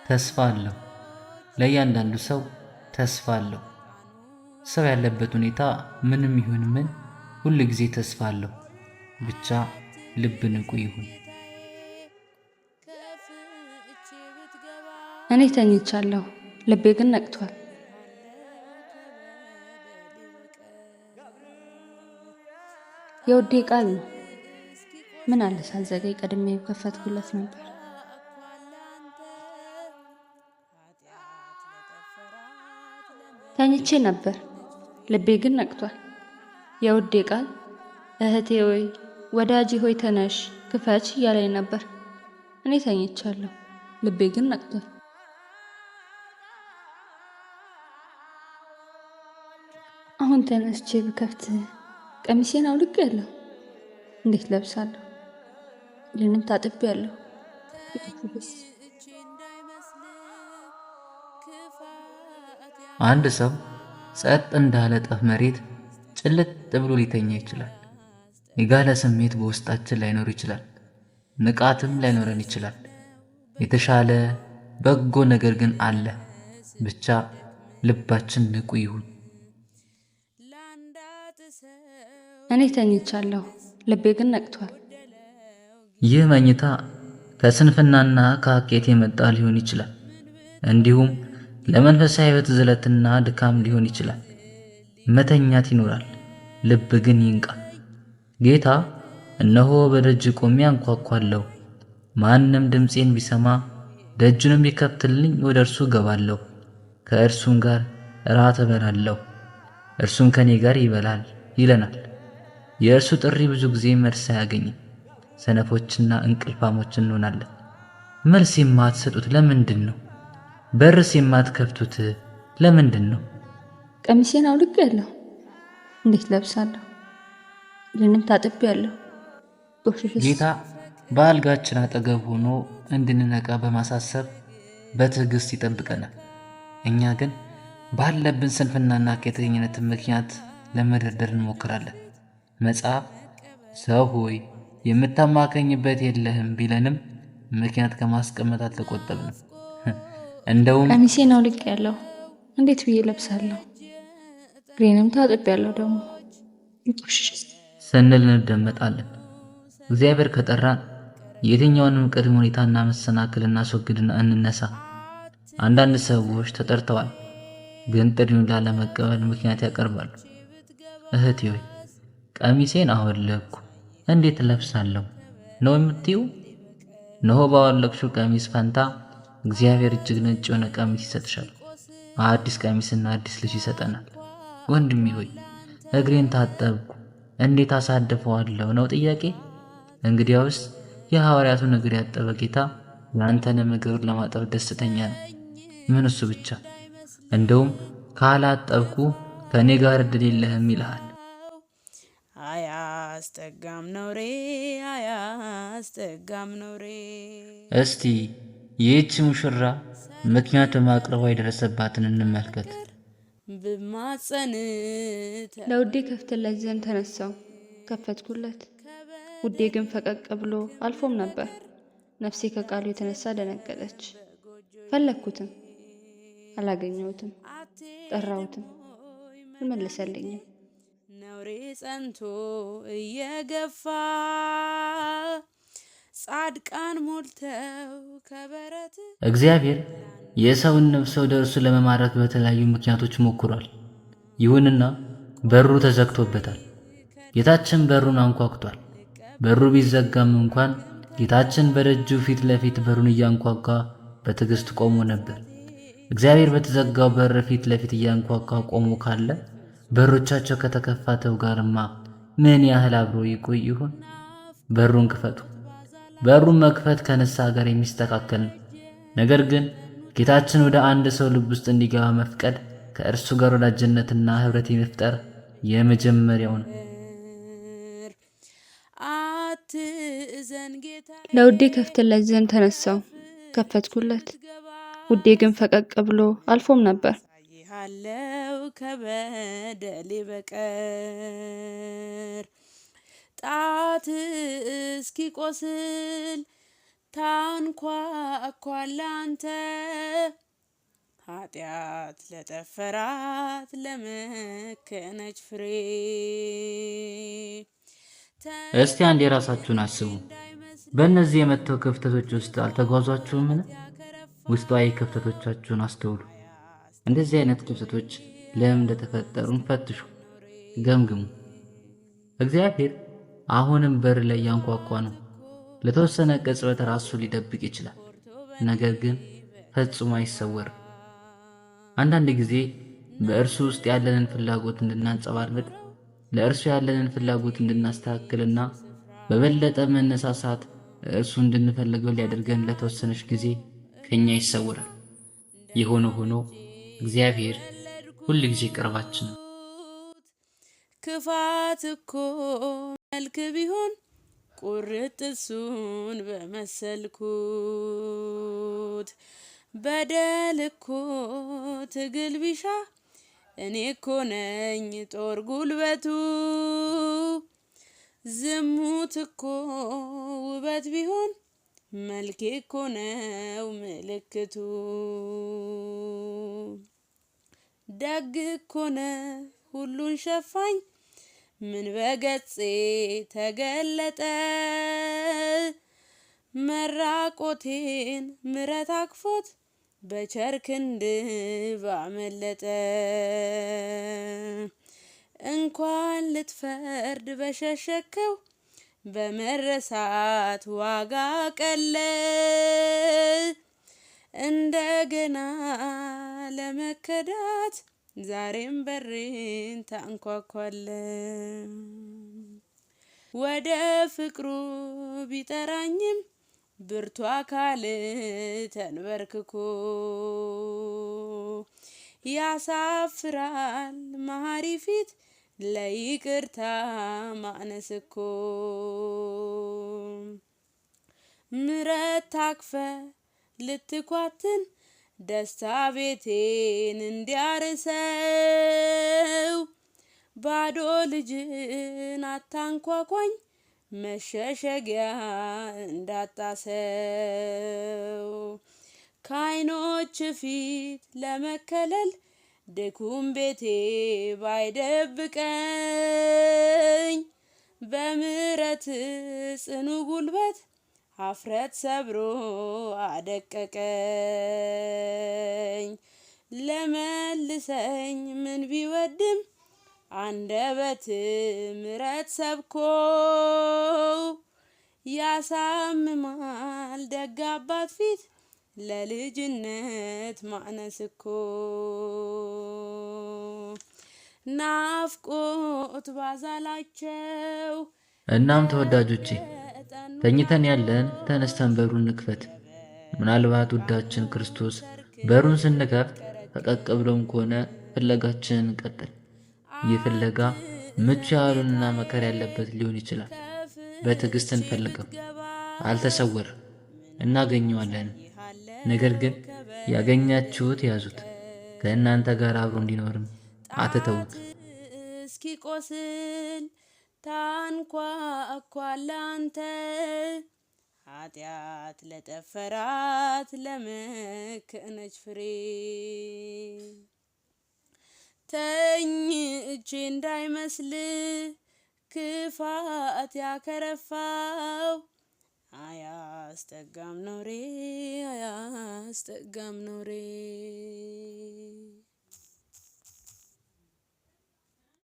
ተስፋ አለው። ለእያንዳንዱ ሰው ተስፋ አለው። ሰው ያለበት ሁኔታ ምንም ይሁን ምን ሁል ጊዜ ተስፋ አለው። ብቻ ልብ ንቁ ይሁን። እኔ ተኝቻለሁ፣ ልቤ ግን ነቅቷል። የውዴ ቃል ነው። ምን አለ ሳልዘገይ ቀድሜ ከፈትኩለት ነበር። ተኝቼ ነበር፣ ልቤ ግን ነቅቷል። የውዴ ቃል እህቴ ሆይ ወዳጄ ሆይ ተነሽ ክፈች እያለኝ ነበር። እኔ ተኝቻለሁ፣ ልቤ ግን ነቅቷል። አሁን ተነስቼ ብከፍት ቀሚሴን አውልቄያለሁ። እንዴት ለብሳለሁ? ልንም ታጥቤያለሁ። አንድ ሰው ጸጥ እንዳለ ጠፍ መሬት ጭልጥ ብሎ ሊተኛ ይችላል። የጋለ ስሜት በውስጣችን ላይኖር ይችላል። ንቃትም ላይኖረን ይችላል። የተሻለ በጎ ነገር ግን አለ። ብቻ ልባችን ንቁ ይሁን። እኔ ተኝቻለሁ፣ ልቤ ግን ነቅቷል። ይህ መኝታ ከስንፍናና ከሀኬት የመጣ ሊሆን ይችላል። እንዲሁም ለመንፈሳዊ ሕይወት ዝለትና ድካም ሊሆን ይችላል። መተኛት ይኖራል፣ ልብ ግን ይንቃል። ጌታ እነሆ በደጅ ቆሜ አንኳኳለሁ፣ ማንም ድምፄን ቢሰማ ደጁንም ቢከፍትልኝ ወደ እርሱ እገባለሁ፣ ከእርሱም ጋር እራት እበላለሁ፣ እርሱም ከኔ ጋር ይበላል ይለናል። የእርሱ ጥሪ ብዙ ጊዜ መልስ አያገኝም። ሰነፎችና እንቅልፋሞች እንሆናለን። መልስ የማትሰጡት ለምንድን ነው? በርስ የማትከፍቱት ለምንድን ነው? ቀሚሴን አውልቄያለሁ፣ እንዴት ለብሳለሁ? ልንም ታጥቤያለሁ። ጌታ በአልጋችን አጠገብ ሆኖ እንድንነቃ በማሳሰብ በትዕግስት ይጠብቀናል። እኛ ግን ባለብን ስንፍናና ኬተኝነት ምክንያት ለመደርደር እንሞክራለን። መጽሐፍ ሰው ሆይ የምታማከኝበት የለህም ቢለንም ምክንያት ከማስቀመጥ አልተቆጠብንም። እንደውም ቀሚሴን አውልቄያለሁ፣ እንዴት ብዬ ለብሳለሁ? እግሬንም ታጥቤያለሁ ደግሞ ስንል እንደመጣለን። እግዚአብሔር ከጠራን የትኛውንም ቅድመ ሁኔታና መሰናክል እናስወግድና እንነሳ። አንዳንድ ሰዎች ተጠርተዋል፣ ግን ጥሪውን ላለመቀበል ምክንያት ያቀርባሉ። እህቴ ሆይ ቀሚሴን አወለቅኩ እንዴት ለብሳለሁ ነው የምትይው? እነሆ ባወለቅሽው ቀሚስ ፈንታ እግዚአብሔር እጅግ ነጭ የሆነ ቀሚስ ይሰጥሻል። አዲስ ቀሚስና አዲስ ልጅ ይሰጠናል። ወንድሜ ሆይ እግሬን ታጠብኩ እንዴት አሳድፈዋለሁ ነው ጥያቄ? እንግዲያውስ የሐዋርያቱን እግር ያጠበ ጌታ ያንተንም እግር ለማጠብ ደስተኛ ነው። ምን እሱ ብቻ፣ እንደውም ካላጠብኩ ከኔ ጋር እድል የለህም ይልሃል። አያስጠጋም ነውሬ አያስጠጋም ነውሬ። እስቲ ይህች ሙሽራ ምክንያት በማቅረቧ የደረሰባትን እንመልከት። ለውዴ ከፍትለት ዘንድ ተነሳው፣ ከፈትኩለት። ውዴ ግን ፈቀቅ ብሎ አልፎም ነበር። ነፍሴ ከቃሉ የተነሳ ደነገጠች። ፈለግኩትም፣ አላገኘሁትም። ጠራሁትም፣ አልመለሰልኝም። ነውሬ ጸንቶ እየገፋ ጻድቃን ሞልተው ከበረት። እግዚአብሔር የሰውን ነፍስ ወደ እርሱ ለመማረክ በተለያዩ ምክንያቶች ሞክሯል። ይሁንና በሩ ተዘግቶበታል። ጌታችን በሩን አንኳኩቷል። በሩ ቢዘጋም እንኳን ጌታችን በደጁ ፊት ለፊት በሩን እያንኳኳ በትዕግስት ቆሞ ነበር። እግዚአብሔር በተዘጋው በር ፊት ለፊት እያንኳኳ ቆሞ ካለ በሮቻቸው ከተከፋተው ጋርማ ምን ያህል አብሮ ይቆይ ይሆን? በሩን ክፈቱ። በሩን መክፈት ከንስሐ ጋር የሚስተካከል ነው። ነገር ግን ጌታችን ወደ አንድ ሰው ልብ ውስጥ እንዲገባ መፍቀድ ከእርሱ ጋር ወዳጅነትና ኅብረት የመፍጠር የመጀመሪያው ነው። ለውዴ ከፍትለት ዘንድ ተነሳው፣ ከፈትኩለት። ውዴ ግን ፈቀቅ ብሎ አልፎም ነበር። ያለው ከበደሌ በቀር ጣት እስኪቆስል ታንኳኳለህ አንተ ኃጢአት ለጠፈራት ለመከነች ፍሬ። እስቲ አንድ የራሳችሁን አስቡ። በእነዚህ የመተው ክፍተቶች ውስጥ አልተጓዟችሁምን? ውስጣዊ ክፍተቶቻችሁን አስተውሉ። እንደዚህ አይነት ክፍተቶች ለምን እንደተፈጠሩን ፈትሹ፣ ገምግሙ። እግዚአብሔር አሁንም በር ላይ ያንኳኳ ነው። ለተወሰነ ቅጽበት ራሱ ሊደብቅ ይችላል፣ ነገር ግን ፈጽሞ አይሰወርም። አንዳንድ ጊዜ በእርሱ ውስጥ ያለንን ፍላጎት እንድናንጸባርቅ፣ ለእርሱ ያለንን ፍላጎት እንድናስተካክልና በበለጠ መነሳሳት እርሱ እንድንፈልገው ሊያደርገን ለተወሰነች ጊዜ ከኛ ይሰወራል። የሆነ ሆኖ እግዚአብሔር ሁል ጊዜ ቅርባችን ነው። ክፋት እኮ መልክ ቢሆን ቁርጥ እሱን በመሰልኩት፣ በደል እኮ ትግል ቢሻ እኔ እኮ ነኝ ጦር ጉልበቱ፣ ዝሙት እኮ ውበት ቢሆን መልኬ እኮ ነው ምልክቱ፣ ደግ እኮ ነው ሁሉን ሸፋኝ ምን በገጼ ተገለጠ፣ መራቆቴን ምረት አቅፎት በቸር ክንድ ባመለጠ፣ እንኳን ልትፈርድ በሸሸከው በመረሳት ዋጋ ቀለ፣ እንደገና ለመከዳት ዛሬም በሬን ታንኳኳለ። ወደ ፍቅሩ ቢጠራኝም ብርቱ አካል ተንበርክኮ፣ ያሳፍራል መሐሪ ፊት ለይቅርታ ማነስ እኮ፣ ምረት ታክፈ ልትኳትን ደስታ ቤቴን እንዲያርሰው፣ ባዶ ልጅን አታንኳኳኝ መሸሸጊያ እንዳጣሰው፣ ከዓይኖች ፊት ለመከለል ድኩም ቤቴ ባይደብቀኝ፣ በምሕረት ጽኑ ጉልበት አፍረት ሰብሮ አደቀቀኝ። ለመልሰኝ ምን ቢወድም አንደበት ምሕረት ሰብኮ፣ ያሳምማል ደግ አባት ፊት ለልጅነት ማነስ እኮ፣ ናፍቆት ባዛላቸው። እናም ተወዳጆቼ ተኝተን ያለን ተነስተን በሩን እንክፈት። ምናልባት ውዳችን ክርስቶስ በሩን ስንከፍት ፈቀቅ ብሎም ከሆነ ፍለጋችንን እንቀጥል። ይህ ፍለጋ ምቹ ያሉንና መከራ ያለበት ሊሆን ይችላል። በትዕግስት እንፈልገው። አልተሰወረም፣ እናገኘዋለን። ነገር ግን ያገኛችሁት ያዙት፣ ከእናንተ ጋር አብሮ እንዲኖርም አትተውት። እስኪቆስል ታንኳኳለህ አንተ ኃጢአት ለጠፈራት ለመከነች ፍሬ፣ ተኝቼ እንዳይመስል ክፋት ያከረፋው፣ አያስጠጋም ኖሬ አያስጠጋም ኖሬ።